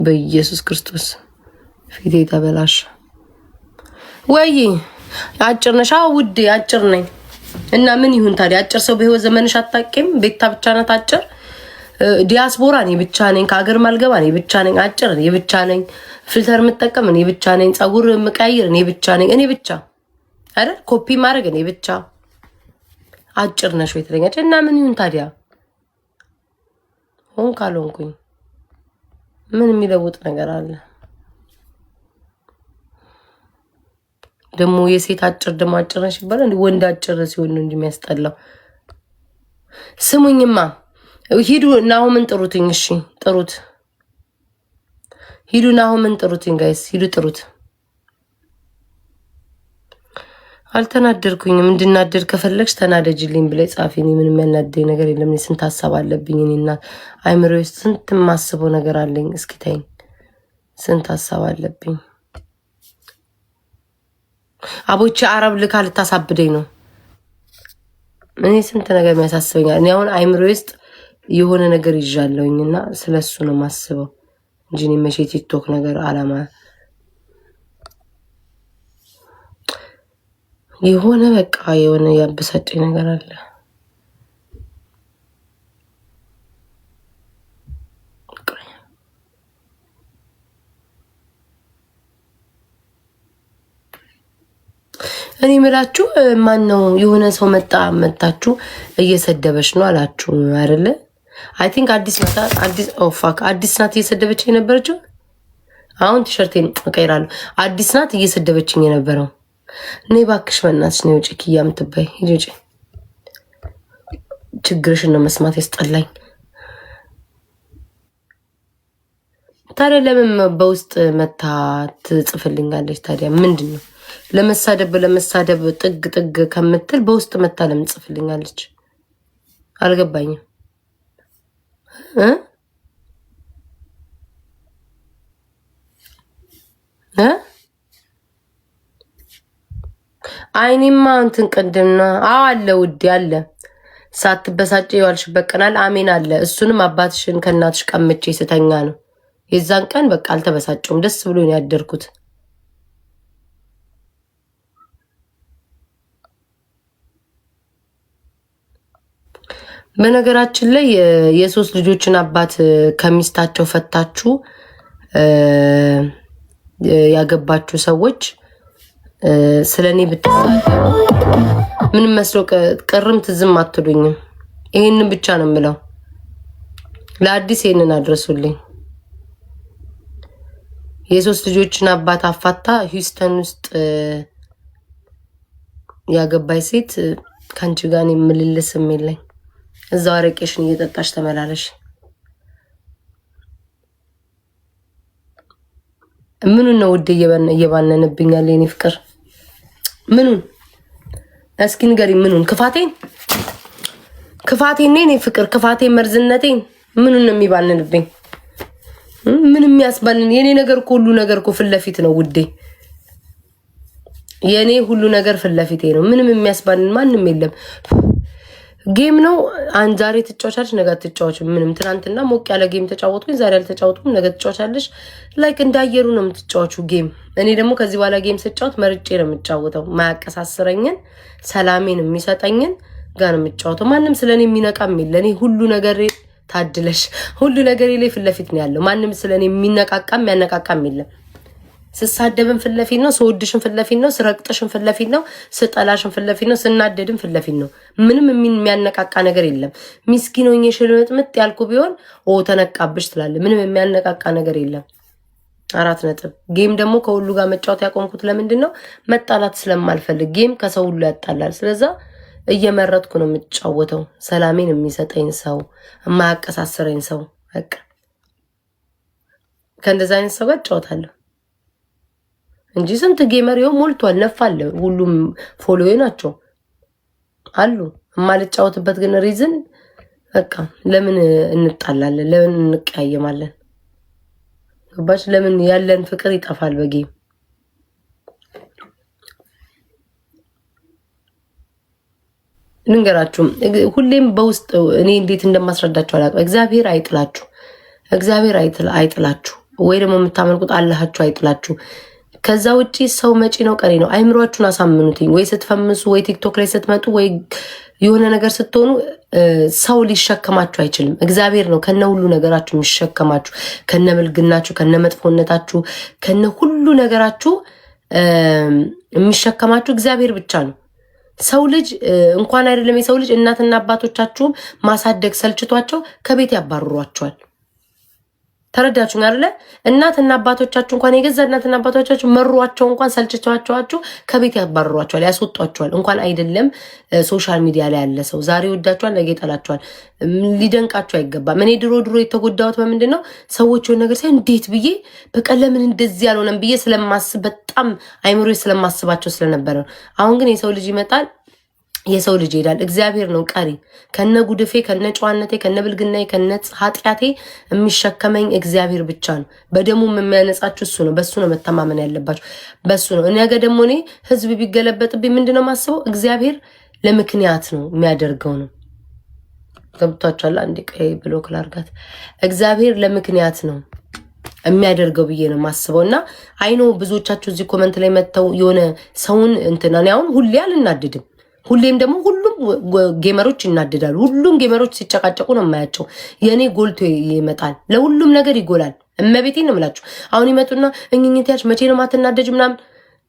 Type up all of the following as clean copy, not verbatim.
በኢየሱስ ክርስቶስ ፊቴ ተበላሽ። ወይ አጭር ነሽ? ውዴ አጭር ነኝ። እና ምን ይሁን ታዲያ? አጭር ሰው በህይወት ዘመንሽ አታውቂም? ቤታ ብቻ ናት አጭር። ዲያስፖራ እኔ ብቻ ነኝ። ከሀገር ማልገባ እኔ ብቻ ነኝ አጭር። እኔ ብቻ ነኝ ፊልተር የምጠቀም እኔ ብቻ ነኝ። ፀጉር የምቀይር እኔ ብቻ ነኝ። እኔ ብቻ አይደል? ኮፒ ማድረግ እኔ ብቻ። አጭር ነሽ ወይ ትለኛለች። እና ምን ይሁን ታዲያ? ሆን ካልሆንኩኝ ምን የሚለውጥ ነገር አለ? ደግሞ የሴት አጭር ደግሞ አጭር ነሽ ይባላል። ወንድ አጭር ሲሆን ነው እንጂ የሚያስጠላው። ስሙኝማ ሂዱ ናሆምን ጥሩትኝ። እሺ ጥሩት። ሂዱ ናሆምን ጥሩትኝ ጋይስ፣ ሂዱ ጥሩት። አልተናደርኩኝም። እንድናደር ከፈለግሽ ተናደጅልኝ ብለሽ ጻፊ። እኔ ምንም ያናደኝ ነገር የለም። እኔ ስንት ሀሳብ አለብኝ። እኔና አይምሮዬ ውስጥ ስንት የማስበው ነገር አለኝ። እስኪ ተይኝ። ስንት ሀሳብ አለብኝ። አቦቼ አረብ ልካ ልታሳብደኝ ነው። እኔ ስንት ነገር የሚያሳስበኛል። እኔ አሁን አይምሮዬ ውስጥ የሆነ ነገር ይዣለሁኝና ስለሱ ነው ማስበው እንጂ እኔ መቼ ቲክቶክ ነገር አላማ የሆነ በቃ የሆነ ያበሳጨኝ ነገር አለ። እኔ ምላችሁ ማን ነው የሆነ ሰው መጣችሁ እየሰደበች ነው አላችሁ አይደለ? አይ ቲንክ አዲስ ናት እየሰደበችኝ የነበረችው። አሁን ቲሸርቴን እቀይራለሁ። አዲስ ናት እየሰደበችኝ የነበረው። እኔ ባክሽ በእናትሽ ነው ውጪ። ኪያ የምትባይ ሂጂ ውጪ። ችግርሽን ነው መስማት ያስጠላኝ። ታዲያ ለምን በውስጥ መታ ትጽፍልኛለች? ታዲያ ምንድን ነው ለመሳደብ ጥግ ከምትል በውስጥ መታ ለምን ትጽፍልኛለች? አልገባኝም። አይኔማ እንትን ቅድምና አለ ውዴ አለ። ሳትበሳጭ የዋልሽበት ቀናል። አሜን አለ። እሱንም አባትሽን ከእናትሽ ቀምቼ ስተኛ ነው። የዛን ቀን በቃ አልተበሳጨውም። ደስ ብሎ ነው ያደርኩት። በነገራችን ላይ የሶስት ልጆችን አባት ከሚስታቸው ፈታችሁ ያገባችሁ ሰዎች ስለኔ ብትሳደቡ ምንም መስሎ ቅርም ትዝም አትሉኝም። ይሄንን ብቻ ነው የምለው። ለአዲስ ይሄንን አድርሱልኝ። የሶስት ልጆችን አባት አፋታ ሂውስተን ውስጥ ያገባይ ሴት ካንቺ ጋር ምልልስ የሚለኝ እዛው አረቄሽን እየጠጣሽ ተመላለሽ። ምኑን ነው ውዴ እየባነንብኛል? የኔ ፍቅር ምኑን እስኪ ንገሪ። ምኑን? ክፋቴን የኔ ፍቅር ክፋቴን መርዝነቴን ምኑን ነው የሚባንንብኝ? ምንም የሚያስባልን የኔ ነገር እኮ ሁሉ ነገር እኮ ፊት ለፊት ነው ውዴ። የኔ ሁሉ ነገር ፊት ለፊቴ ነው። ምንም የሚያስባልን ማንም የለም። ጌም ነው። ዛሬ ትጫወቻለሽ፣ ነገ ትጫወች። ምንም ትናንትና ሞቅ ያለ ጌም ተጫወትኩኝ፣ ዛሬ አልተጫወትኩም። ነገ ትጫወቻለሽ። ላይክ እንዳየሩ ነው የምትጫወቹ ጌም። እኔ ደግሞ ከዚህ በኋላ ጌም ስጫወት መርጬ ነው የምጫወተው። ማያቀሳስረኝን ሰላሜን የሚሰጠኝን ጋር ነው የምጫወተው። ማንም ስለኔ የሚነቃም የለ። እኔ ሁሉ ነገር ታድለሽ፣ ሁሉ ነገር ላይ ፊት ለፊት ነው ያለው። ማንም ስለኔ የሚነቃቃም ያነቃቃም የለም። ስሳደብን ፊት ለፊት ነው፣ ስወድሽን ፊት ለፊት ነው፣ ስረቅጥሽን ፊት ለፊት ነው፣ ስጠላሽን ፊት ለፊት ነው፣ ስናደድን ፊት ለፊት ነው። ምንም የሚያነቃቃ ነገር የለም። ሚስኪን ሆኜ ሽልምጥምጥ ያልኩ ቢሆን ተነቃብሽ ትላለ። ምንም የሚያነቃቃ ነገር የለም። 4 ነጥብ። ጌም ደግሞ ከሁሉ ጋር መጫወት ያቆምኩት ለምንድን ነው? መጣላት ስለማልፈልግ። ጌም ከሰው ሁሉ ያጣላል። ስለዛ እየመረጥኩ ነው የምጫወተው። ሰላሜን የሚሰጠኝ ሰው፣ የማያቀሳስረኝ ሰው። በቃ ከእንደዛ አይነት ሰው ጋር እጫወታለሁ እንጂ ስንት ጌመር ይኸው ሞልቷል። ነፋለ ሁሉም ፎሎዌ ናቸው አሉ። የማልጫወትበት ግን ሪዝን በቃ ለምን እንጣላለን? ለምን እንቀያየማለን? ገባሽ? ለምን ያለን ፍቅር ይጠፋል በጌም? ልንገራችሁ፣ ሁሌም በውስጥ እኔ እንዴት እንደማስረዳችሁ አላውቅም። እግዚአብሔር አይጥላችሁ፣ እግዚአብሔር አይጥላችሁ። ወይ ደግሞ የምታመልኩት አላሃችሁ አይጥላችሁ። ከዛ ውጪ ሰው መጪ ነው ቀሪ ነው። አይምሯችሁን አሳምኑትኝ። ወይ ስትፈምሱ ወይ ቲክቶክ ላይ ስትመጡ ወይ የሆነ ነገር ስትሆኑ ሰው ሊሸከማችሁ አይችልም። እግዚአብሔር ነው ከነ ሁሉ ነገራችሁ የሚሸከማችሁ፣ ከነ ብልግናችሁ፣ ከነ መጥፎነታችሁ፣ ከነ ሁሉ ነገራችሁ የሚሸከማችሁ እግዚአብሔር ብቻ ነው። ሰው ልጅ እንኳን አይደለም የሰው ልጅ እናትና አባቶቻችሁም ማሳደግ ሰልችቷቸው ከቤት ያባርሯቸዋል። ተረዳችሁኝ አይደለ? እናትና አባቶቻችሁ እንኳን የገዛ እናትና አባቶቻችሁ መሯቸው እንኳን ሰልችቷቸዋችሁ ከቤት ያባርሯቸዋል፣ ያስወጧቸዋል። እንኳን አይደለም ሶሻል ሚዲያ ላይ ያለ ሰው ዛሬ ወዳቸዋል፣ ነገ ይጠላቸዋል። ሊደንቃችሁ አይገባም። እኔ ድሮ የተጎዳሁት በምንድን ነው? ሰዎች የሆነ ነገር ሳይ እንዴት ብዬ በቃ ለምን እንደዚህ ያልሆነም ብዬ ስለማስብ በጣም አይምሮ ስለማስባቸው ስለነበረ ነው። አሁን ግን የሰው ልጅ ይመጣል፣ የሰው ልጅ ይሄዳል። እግዚአብሔር ነው ቀሪ። ከነ ጉድፌ፣ ከነ ጨዋነቴ፣ ከነ ብልግናዬ፣ ከነ ኃጢአቴ የሚሸከመኝ እግዚአብሔር ብቻ ነው። በደሙም የሚያነጻችሁ እሱ ነው። በሱ ነው መተማመን ያለባችሁ፣ በሱ ነው። ነገ ደግሞ እኔ ህዝብ ቢገለበጥብኝ ምንድነው ማስበው? እግዚአብሔር ለምክንያት ነው የሚያደርገው ነው። ገብቷችኋል? አንዴ ቀይ ብሎክ ላርጋት። እግዚአብሔር ለምክንያት ነው የሚያደርገው ብዬ ነው ማስበው። እና አይኖ ብዙዎቻችሁ እዚህ ኮመንት ላይ መጥተው የሆነ ሰውን እንትና እኔ አሁን ሁሌ አልናድድም። ሁሌም ደግሞ ሁሉም ጌመሮች ይናደዳሉ። ሁሉም ጌመሮች ሲጨቃጨቁ ነው የማያቸው። የእኔ ጎልቶ ይመጣል፣ ለሁሉም ነገር ይጎላል። እመቤቴን ነው የምላችሁ። አሁን ይመጡና እኝኝት ያልሽ መቼ ነው ማትናደጅ ምናምን።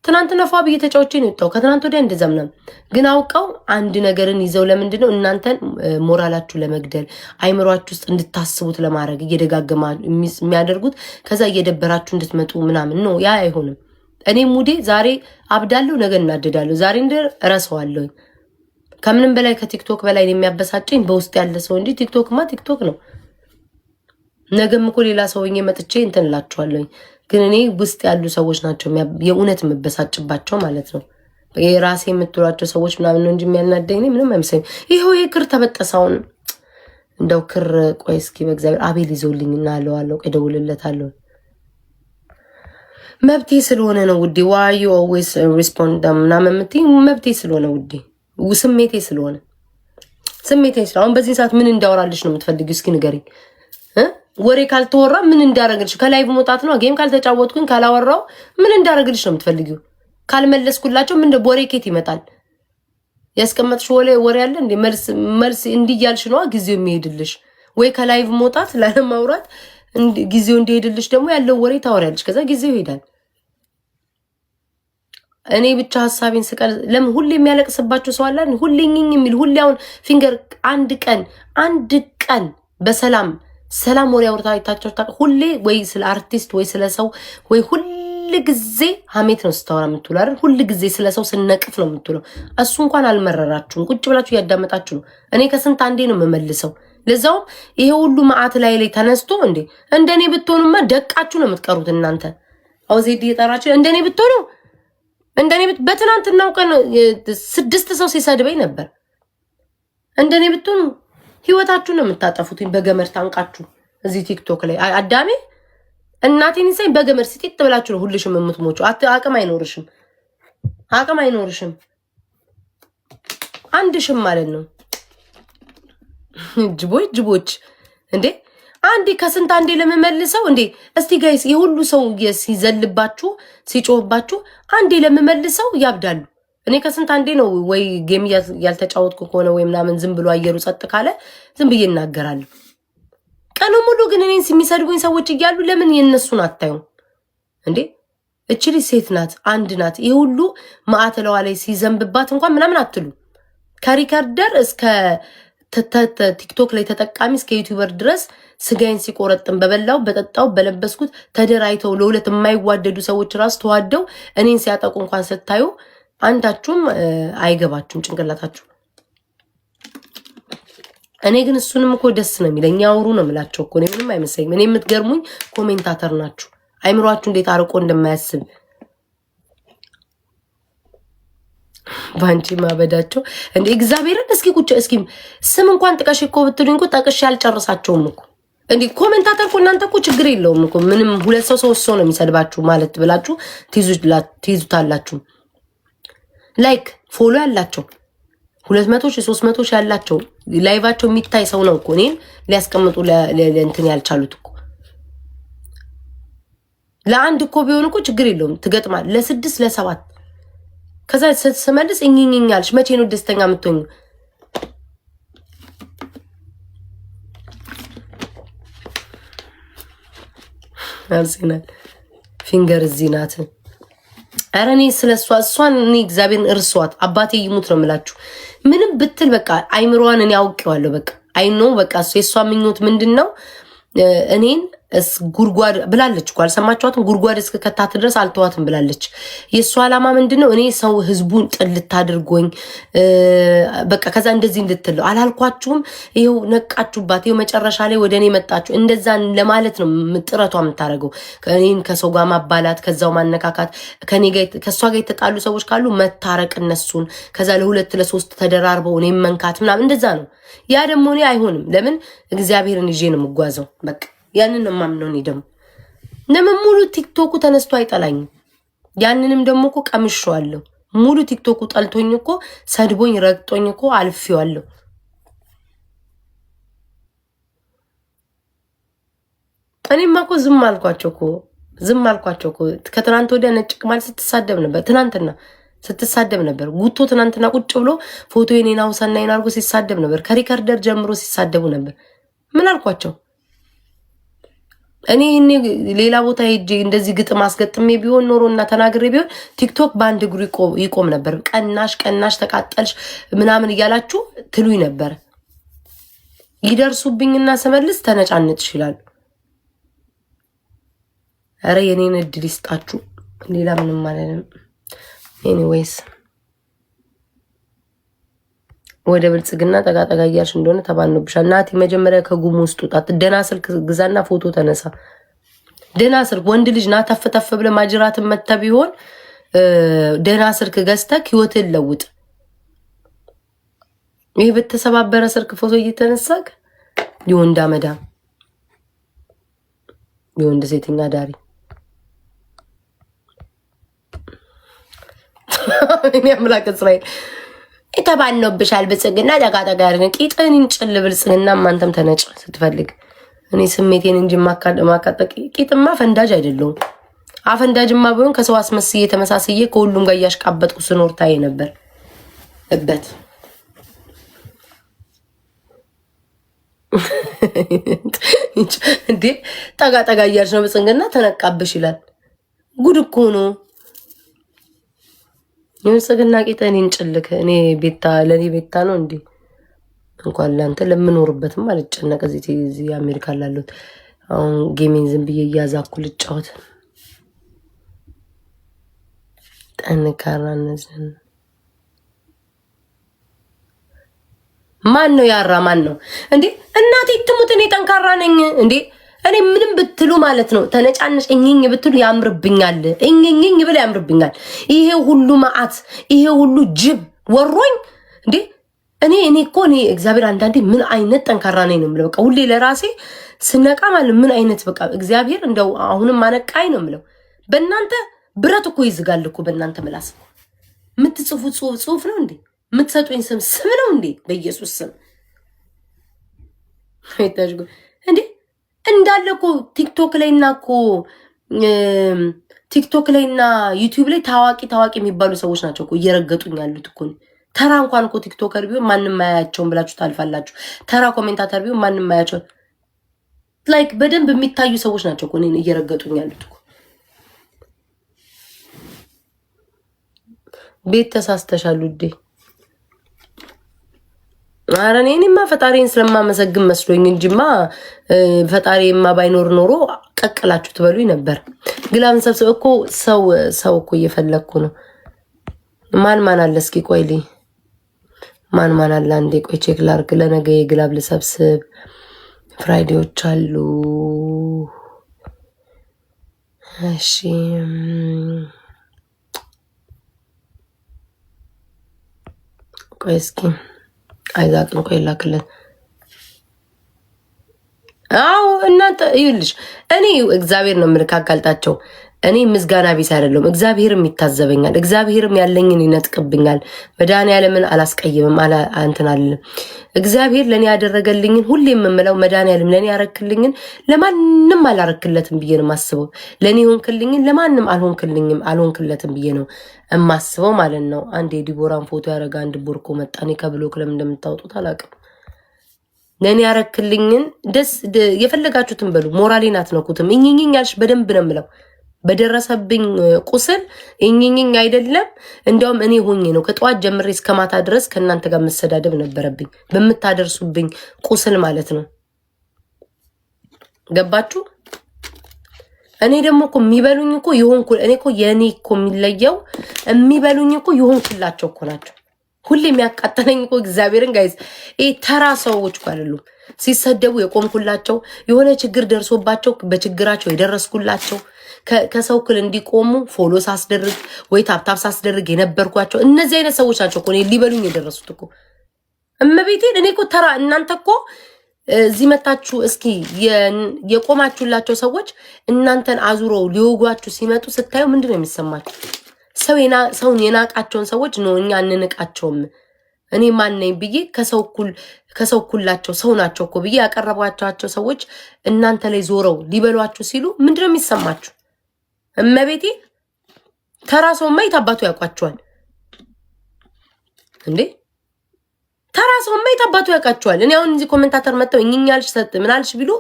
ትናንትና ፏ ብዬ ተጫውቼ ነው የወጣው፣ ከትናንት ወዲያ እንደዛ ምናምን። ግን አውቀው አንድ ነገርን ይዘው ለምንድን ነው እናንተን ሞራላችሁ ለመግደል አይምሯችሁ ውስጥ እንድታስቡት ለማድረግ እየደጋገማ የሚያደርጉት። ከዛ እየደበራችሁ እንድትመጡ ምናምን ነው። ያ አይሆንም። እኔ ሙዴ ዛሬ አብዳለሁ፣ ነገ እናደዳለሁ። ዛሬ እረሳዋለሁ። ከምንም በላይ ከቲክቶክ በላይ የሚያበሳጨኝ በውስጥ ያለ ሰው እንጂ ቲክቶክማ ቲክቶክ ነው። ነገም እኮ ሌላ ሰውዬ መጥቼ እንትን እላችኋለሁ። ግን እኔ ውስጥ ያሉ ሰዎች ናቸው የእውነት የምበሳጭባቸው ማለት ነው። የራሴ የምትሏቸው ሰዎች ምናምን ነው እንጂ የሚያናደኝ ምንም አይመስለኝም። ይኸው ይሄ ክር ተበጠሳውን እንደው ክር ቆይ እስኪ በእግዚአብሔር አቤል ይዞልኝ እና አለዋለሁ። ቆይ እደውልለታለሁ። መብቴ ስለሆነ ነው ውዴ። ዋይ ዩ ኦልዌይስ ሪስፖንድ ምናምን የምትይኝ መብቴ ስለሆነ ውዴ፣ ስሜቴ ስለሆነ አሁን በዚህ ሰዓት ምን እንዳወራልሽ ነው የምትፈልጊው? እስኪ ንገሪኝ። ወሬ ካልተወራ ምን እንዳረግልሽ? ከላይቭ መውጣት ነው። ጌም ካልተጫወትኩኝ ካላወራው ምን እንዳረግልሽ ነው የምትፈልጊው? ካልመለስኩላቸው ምን ወሬ ኬት ይመጣል? ያስቀመጥሽ ወሬ አለ እንዴ? መልስ እንዲያልሽ ነው ጊዜው የሚሄድልሽ። ወይ ከላይቭ መውጣት ላለማውራት ጊዜው እንዲሄድልሽ ደግሞ ያለው ወሬ ታወሪያለሽ። ከዛ ጊዜው ይሄዳል። እኔ ብቻ ሀሳቤን ስቀል ለምን ሁሌ የሚያለቅስባችሁ ሰው አለ? ሁሌ ኝኝ የሚል ሁሌ አሁን ፊንገር አንድ ቀን በሰላም ወሬ አውርታ አይታችሁ ሁሌ ወይ ስለ አርቲስት ወይ ስለ ሰው ወይ ሁል ጊዜ ሀሜት ነው ስታወራ የምትውለው አይደል? ሁል ጊዜ ስለ ሰው ስነቅፍ ነው የምትውለው። እሱ እንኳን አልመረራችሁም፣ ቁጭ ብላችሁ እያዳመጣችሁ ነው። እኔ ከስንት አንዴ ነው የምመልሰው። ለዛውም ይሄ ሁሉ መዓት ላይ ተነስቶ እንደኔ ብትሆኑማ ደቃችሁ ነው የምትቀሩት እናንተ። አውዜድ እየጠራችሁ እንደኔ ብትሆኑ በትናንትናው ቀን 6 ሰው ሲሰድበኝ ነበር። እንደኔ ብትሆኑ ህይወታችሁ ነው የምታጠፉት በገመድ ታንቃችሁ እዚህ ቲክቶክ ላይ። አዳሜ እናቴን ሳይ በገመድ ሲጥጥ ብላችሁ ነው ሁልሽም የምትሞቹ። አቅም አይኖርሽም አንድሽም ማለት ነው። ጅቦች እንዴ አንዴ ከስንት አንዴ ለመመልሰው እንዴ። እስቲ ጋይስ የሁሉ ሰው ሲዘልባችሁ ሲጮህባችሁ አንዴ ለመመልሰው ያብዳሉ። እኔ ከስንት አንዴ ነው ወይ ጌም ያልተጫወትኩ ከሆነ ወይ ምናምን ዝም ብሎ አየሩ ጸጥ ካለ ዝም ብዬ እናገራለሁ። ቀኑ ሙሉ ግን እኔን የሚሰድቡኝ ሰዎች እያሉ ለምን የነሱን አታዩም እንዴ? እችሊ ሴት ናት፣ አንድ ናት። ይሄ ሁሉ ማዕተለዋ ላይ ሲዘንብባት እንኳን ምናምን አትሉ። ከሪከርደር እስከ ቲክቶክ ላይ ተጠቃሚ እስከ ዩቲዩበር ድረስ ስጋይን ሲቆረጥም በበላው በጠጣው በለበስኩት ተደራይተው ለሁለት የማይዋደዱ ሰዎች ራስ ተዋደው እኔን ሲያጠቁ እንኳን ስታዩ አንዳችሁም አይገባችሁም ጭንቅላታችሁ። እኔ ግን እሱንም እኮ ደስ ነው የሚለኝ። ያውሩ ነው የምላቸው እኮ ምንም አይመስለኝም። እኔ የምትገርሙኝ ኮሜንታተር ናችሁ። አይምሯችሁ እንዴት አርቆ እንደማያስብ ባንቺ ማበዳቸው እንዴ እግዚአብሔርን። እስኪ ቁጭ እስኪ ስም እንኳን ጥቀሽ እኮ ብትሉኝ እኮ ጠቅሽ ያልጨርሳቸውም እኮ እንዴ። ኮሜንታተር እኮ እናንተ እኮ ችግር የለውም እኮ ምንም 2 ሰው 3 ሰው ነው የሚሰድባችሁ ማለት ብላችሁ ትይዙታላችሁ። ላይክ ፎሎ ያላቸው 200 ሺህ 300 ሺህ ያላቸው ላይቫቸው የሚታይ ሰው ነው እኮ እኔን ሊያስቀምጡ እንትን ያልቻሉት እኮ። ለአንድ እኮ ቢሆን እኮ ችግር የለውም ትገጥማል። ለ6 ለ7 ከዛ ስትመልስ እኝኝኛልሽ። መቼ ነው ደስተኛ የምትሆኙ? አርሴናል ፊንገር እዚህ ናት። ኧረ እኔ ስለሷ እሷን እኔ እግዚአብሔርን እርሷት አባቴ ይሙት ነው የምላችሁ። ምንም ብትል በቃ አይምሮዋን እኔ አውቄዋለሁ። በቃ አይኖ በቃ የእሷ ምኞት ምንድን ነው? እኔን ጉድጓድ ብላለች እኮ አልሰማችኋትም? ጉድጓድ እስከ ከታት ድረስ አልተዋትም ብላለች። የእሱ ዓላማ ምንድነው? እኔ ሰው ህዝቡን ጥልት አድርጎኝ በቃ ከዛ እንደዚህ እንድትለው አላልኳችሁም? ይኸው ነቃችሁባት። ይኸው መጨረሻ ላይ ወደ እኔ መጣችሁ። እንደዛ ለማለት ነው ጥረቷ የምታደርገው። እኔን ከሰው ጋር ማባላት፣ ከዛው ማነካካት፣ ከእሷ ጋር የተጣሉ ሰዎች ካሉ መታረቅ እነሱን፣ ከዛ ለ2 ለ3 ተደራርበው እኔም መንካት ምናምን እንደዛ ነው። ያ ደግሞ እኔ አይሆንም። ለምን? እግዚአብሔርን ይዤ ነው የምጓዘው። በቃ ያንን ነው የማምነው። እኔ ደግሞ ለምን ሙሉ ቲክቶኩ ተነስቶ አይጠላኝም? ያንንም ደግሞ እኮ ቀምሼዋለሁ። ሙሉ ቲክቶኩ ጠልቶኝ እኮ ሰድቦኝ ረግጦኝ እኮ አልፌዋለሁ። እኔማ እኮ ዝም አልኳቸው እኮ ከትናንት ወዲያ ነጭ ቅማል ስትሳደብ ነበር። ትናንትና ስትሳደብ ነበር። ጉቶ ትናንትና ቁጭ ብሎ ፎቶ የኔን አውሳናይን አድርጎ ሲሳደብ ነበር። ከሪከርደር ጀምሮ ሲሳደቡ ነበር። ምን አልኳቸው? እኔ ሌላ ቦታ ሄጄ እንደዚህ ግጥም አስገጥሜ ቢሆን ኖሮ እና ተናግሬ ቢሆን ቲክቶክ በአንድ እግሩ ይቆም ነበር። ቀናሽ ተቃጠልሽ ምናምን እያላችሁ ትሉኝ ነበር። ይደርሱብኝና ስመልስ ተነጫነጭ ይላሉ። ኧረ የኔን እድል ይስጣችሁ። ሌላ ምንም ማለት ነው። ኤኒዌይስ ወደ ብልጽግና ጠጋጠጋ እያልሽ እንደሆነ ተባንብሻል። ናቲ መጀመሪያ ከጉሙ ውስጥ ውጣት። ደህና ስልክ ግዛና ፎቶ ተነሳ። ደህና ስልክ ወንድ ልጅ ና ተፍተፍ ብለ ማጅራትን መተ ቢሆን ደህና ስልክ ገዝተክ ህይወትን ለውጥ። ይህ በተሰባበረ ስልክ ፎቶ እየተነሳክ የወንድ አመዳም የወንድ ሴተኛ ዳሪ እኔ አምላክ እስራኤል የተባነውብሻል። ብልጽግና ጠጋጠጋ ያርነ ቂጥን እንጭል ብልጽግና አንተም ተነጭ ስትፈልግ። እኔ ስሜቴን እንጂ ማካጠቅ ቂጥማ ፈንዳጅ አይደለሁም። አፈንዳጅማ ቢሆን ከሰው አስመስዬ ተመሳስዬ ከሁሉም ጋር እያሽቃበጥኩ ስኖር ታይ ነበር እበት። እንዴ ጠጋጠጋ እያልሽ ነው ብልጽግና ተነቃብሽ ይላል። ጉድ እኮ ነው። የብልጽግና ቂጥን እንጭልክ። እኔ ቤታ ለኔ ቤታ ነው እንዴ? እንኳን ላንተ ለምኖርበትም አልጨነቅ። እዚህ አሜሪካ ላሉት አሁን ጌሚንግ ዝም ብዬ እያዛኩ ልጫወት። ጠንካራነት ማን ነው ያራ? ማን ነው እንዴ? እናቴ ትሙት እኔ ጠንካራ ነኝ እንዴ? እኔ ምንም ብትሉ ማለት ነው ተነጫነሽ እኝኝ ብትሉ ያምርብኛል። እኝኝ ብለ ያምርብኛል። ይሄ ሁሉ መዓት፣ ይሄ ሁሉ ጅብ ወሮኝ እንዴ? እኔ እኮ እግዚአብሔር አንዳንዴ ምን አይነት ጠንካራ ነኝ ነው የምለው። በቃ ሁሌ ለራሴ ስነቃ ማለት ምን አይነት በቃ እግዚአብሔር እንደው አሁንም ማነቃይ ነው የምለው። በእናንተ ብረት እኮ ይዝጋል እኮ በእናንተ ምላስ። የምትጽፉት ጽሁፍ ነው እንዴ? የምትሰጡኝ ስም ነው እንዴ? በኢየሱስ ስም እንዴ እንዳለ እኮ ቲክቶክ ላይና ዩቲዩብ ላይ ታዋቂ የሚባሉ ሰዎች ናቸው እኮ እየረገጡኝ ያሉት እኮ። ተራ እንኳን እኮ ቲክቶከር ቢሆን ማንም ማያቸውን ብላችሁ ታልፋላችሁ። ተራ ኮሜንታተር ቢሆን ማንም ማያቸውን ላይክ በደንብ የሚታዩ ሰዎች ናቸው እኮ እኔን እየረገጡኝ ያሉት እኮ። ቤት ተሳስተሻል ውዴ። ኧረ እኔማ ፈጣሪን ስለማመሰግን መስሎኝ እንጂማ ፈጣሪማ ባይኖር ኖሮ ቀቅላችሁ ትበሉኝ ነበር። ግላብን ሰብስብ እኮ ሰው እኮ እየፈለግኩ ነው። ማን አለ እስኪ ቆይልኝ። ማን አለ አንዴ ቆይ ቼክ ላርግ። ለነገ የግላብ ልሰብስብ። ፍራይዴዎች አሉ። እሺ ቆይ እስኪ አይዛቅን ቆይ ላክልን። አዎ እናንተ ይኸውልሽ እኔ እግዚአብሔር ነው የምልክ አጋልጣቸው። እኔ ምስጋና ቢስ አይደለም። እግዚአብሔርም ይታዘበኛል። እግዚአብሔርም ያለኝን ይነጥቅብኛል። መድኃኒዓለምን አላስቀይምም እንትን አልልም። እግዚአብሔር ለኔ ያደረገልኝን ሁሌ የምምለው መድኃኒዓለም ለኔ ያረክልኝን ለማንም አላረክለትም ብዬ ነው የማስበው። ለኔ ሆንክልኝን ለማንም አልሆንክለትም ብዬ ነው የማስበው ማለት ነው። አንድ የዲቦራን ፎቶ ያረጋ አንድ ቦርኮ መጣኔ ከብሎክ ለምን እንደምታወጡት አላውቅም። ለኔ ያረክልኝን ደስ የፈለጋችሁትን በሉ። ሞራሌን አትነኩትም። እኝኝኝ ያልሽ በደንብ ነው የምለው። በደረሰብኝ ቁስል እኝኝኝ አይደለም። እንደውም እኔ ሆኜ ነው ከጠዋት ጀምሬ እስከ ማታ ድረስ ከእናንተ ጋር መሰዳደብ ነበረብኝ በምታደርሱብኝ ቁስል ማለት ነው። ገባችሁ? እኔ ደግሞ እኮ የሚበሉኝ እኮ ይሆንኩ እኔ እኮ የኔ እኮ የሚለየው የሚበሉኝ እኮ ይሆንኩላቸው እኮ ናቸው። ሁሌ የሚያቃጠለኝ እኮ እግዚአብሔርን ጋይዝ ተራ ሰዎች እኮ አይደሉም። ሲሰደቡ የቆምኩላቸው የሆነ ችግር ደርሶባቸው በችግራቸው የደረስኩላቸው ከሰው ክል እንዲቆሙ ፎሎ ሳስደርግ ወይ ታፕታፕ ሳስደርግ የነበርኳቸው እነዚህ አይነት ሰዎች ናቸው እኮ ሊበሉኝ የደረሱት እኮ እመቤቴን። እኔ እኮ ተራ እናንተ እኮ እዚህ መታችሁ እስኪ የቆማችሁላቸው ሰዎች እናንተን አዙረው ሊወጓችሁ ሲመጡ ስታዩ ምንድን ነው የሚሰማችሁ? ሰውን የናቃቸውን ሰዎች ነው እኛ እንንቃቸውም። እኔ ማን ነኝ ብዬ ከሰው ኩላቸው ሰው ናቸው እኮ ብዬ ያቀረቧቸው ሰዎች እናንተ ላይ ዞረው ሊበሏችሁ ሲሉ ምንድን ነው የሚሰማችሁ? እመቤቴ ተራ ሰውማ የት አባቱ ያውቋቸዋል እንዴ? ተራ ሰውማ የት አባቱ ያውቃቸዋል? እኔ አሁን እዚህ ኮሜንታተር መጥተው እኛልሽ ሰጥ ምናልሽ ቢሉ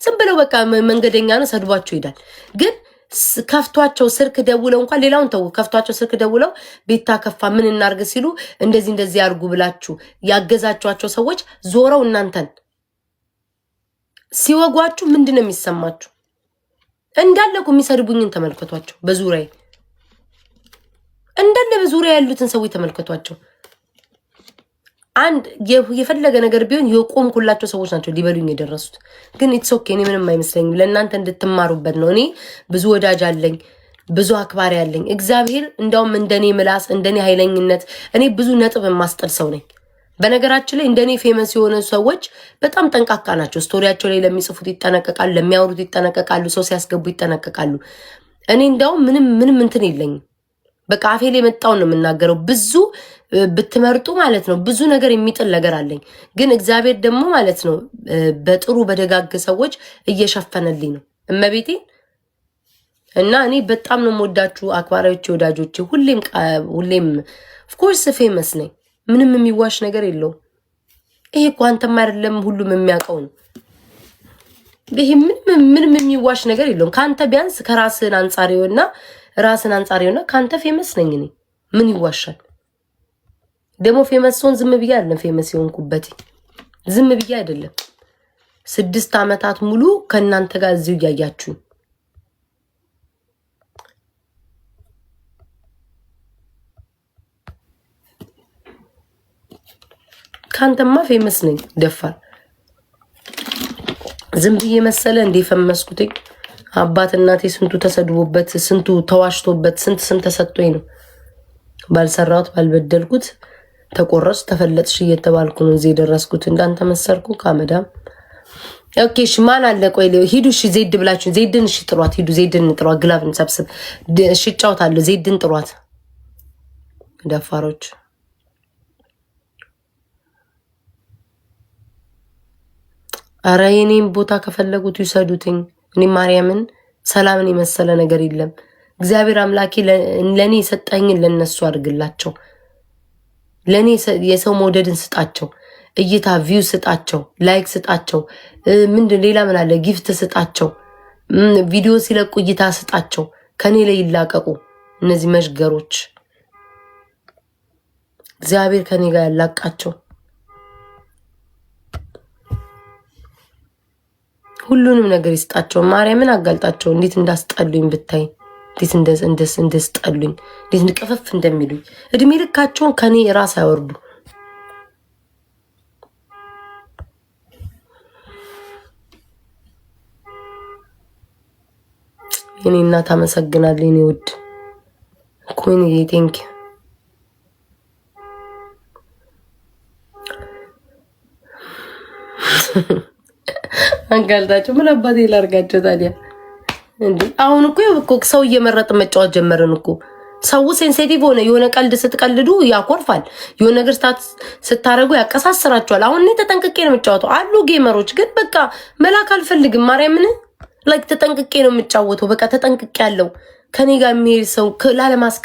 ዝም ብለው በቃ መንገደኛ ነው ሰድቧቸው ይሄዳል። ግን ከፍቷቸው ስልክ ደውለው እንኳን ሌላውን ተው ከፍቷቸው ስልክ ደውለው ቤታ ከፋ ምን እናርግ ሲሉ እንደዚህ ያርጉ ብላችሁ ያገዛችኋቸው ሰዎች ዞረው እናንተን ሲወጓችሁ ምንድን ነው የሚሰማችሁ? እንዳለኩ የሚሰድቡኝን ተመልከቷቸው። በዙሪያ እንዳለ በዙሪያ ያሉትን ሰዎች ተመልከቷቸው። አንድ የፈለገ ነገር ቢሆን የቆምኩላቸው ሰዎች ናቸው ሊበሉኝ የደረሱት። ግን ኢትስ ኦኬ እኔ ምንም አይመስለኝም። ለእናንተ እንድትማሩበት ነው። እኔ ብዙ ወዳጅ አለኝ፣ ብዙ አክባሪ አለኝ። እግዚአብሔር እንደውም እንደኔ ምላስ እንደኔ ኃይለኝነት እኔ ብዙ ነጥብ የማስጠል ሰው ነኝ። በነገራችን ላይ እንደኔ ፌመስ የሆነ ሰዎች በጣም ጠንቃቃ ናቸው። ስቶሪያቸው ላይ ለሚጽፉት ይጠነቀቃሉ፣ ለሚያወሩት ይጠነቀቃሉ፣ ሰው ሲያስገቡ ይጠነቀቃሉ። እኔ እንደውም ምንም እንትን የለኝም። በቃ አፌ ላይ መጣውን ነው የምናገረው። ብዙ ብትመርጡ ማለት ነው ብዙ ነገር የሚጥል ነገር አለኝ። ግን እግዚአብሔር ደግሞ ማለት ነው በጥሩ በደጋግ ሰዎች እየሸፈነልኝ ነው እመቤቴ። እና እኔ በጣም ነው የምወዳችሁ አክባሪዎቼ፣ ወዳጆቼ። ሁሌም ኦፍኮርስ ፌመስ ነኝ። ምንም የሚዋሽ ነገር የለውም። ይሄ እኮ አንተም አይደለም ሁሉም የሚያውቀው ነው። ይሄ ምንም የሚዋሽ ነገር የለውም። ካንተ ቢያንስ ከራስን አንጻሪውና ራስን አንጻሪውና ካንተ ፌመስ ነኝ እኔ። ምን ይዋሻል ደግሞ? ፌመስ ሆን ዝም ብዬ አይደለም ፌመስ የሆንኩበት፣ ዝም ብዬ አይደለም። 6 ዓመታት ሙሉ ከእናንተ ጋር እዚሁ እያያችሁኝ ካንተማ ፌመስ ነኝ ደፋር። ዝም ብዬ መሰለ እንደ ፈመስኩትኝ። አባት እናቴ ስንቱ ተሰድቦበት ስንቱ ተዋሽቶበት ስንት ተሰጥቶኝ ነው ባልሰራሁት ባልበደልኩት ተቆረስ ተፈለጥሽ እየተባልኩ ነው እዚህ ደረስኩት። እንዳንተ መሰርኩ ካመዳም። ኦኬ እሺ ማን አለ? ቆይ ሂዱ እሺ ዜድ ብላችሁ ዜድን እሺ ጥሯት። ሂዱ ዜድን ጥሯት። ግላብን ሰብስብ እሺ ጫውታለሁ። ዜድን ጥሯት ደፋሮች። አረ የኔን ቦታ ከፈለጉት ይሰዱትኝ። እኔ ማርያምን ሰላምን የመሰለ ነገር የለም። እግዚአብሔር አምላኬ ለኔ የሰጠኝን ለነሱ አድርግላቸው። ለኔ የሰው መውደድን ስጣቸው፣ እይታ ቪው ስጣቸው፣ ላይክ ስጣቸው። ምንድን ሌላ ምን አለ? ጊፍት ስጣቸው። ቪዲዮ ሲለቁ እይታ ስጣቸው። ከኔ ላይ ይላቀቁ እነዚህ መሽገሮች። እግዚአብሔር ከኔ ጋር ያላቃቸው። ሁሉንም ነገር ይስጣቸው። ማርያምን አጋልጣቸው። እንዴት እንዳስጠሉኝ ብታይ፣ እንዴት እንደስጠሉኝ፣ እንዴት እንድቀፈፍ እንደሚሉኝ። እድሜ ልካቸውን ከኔ ራስ አይወርዱ። የኔ እናት አመሰግናለሁ። የኔ ውድ ኩኒ ቴንክ አንጋልጣቸው። ምን አባቴ ላርጋቸው ታዲያ? እንዴ አሁን እኮ ሰው እየመረጠ መጫወት ጀመርን እኮ። ሰው ሴንሲቲቭ ሆነ። የሆነ ቀልድ ስትቀልዱ ያኮርፋል፣ የሆነ ነገር ስታረጉ ያቀሳስራቸዋል። አሁን እኔ ተጠንቅቄ ነው የምጫወተው። አሉ ጌመሮች ግን በቃ መላክ አልፈልግም። ማርያምን ላይክ ተጠንቅቄ ነው የምጫወተው። በቃ ተጠንቅቄ ያለው ከኔ ጋር የሚሄድ ሰው ላለማስከ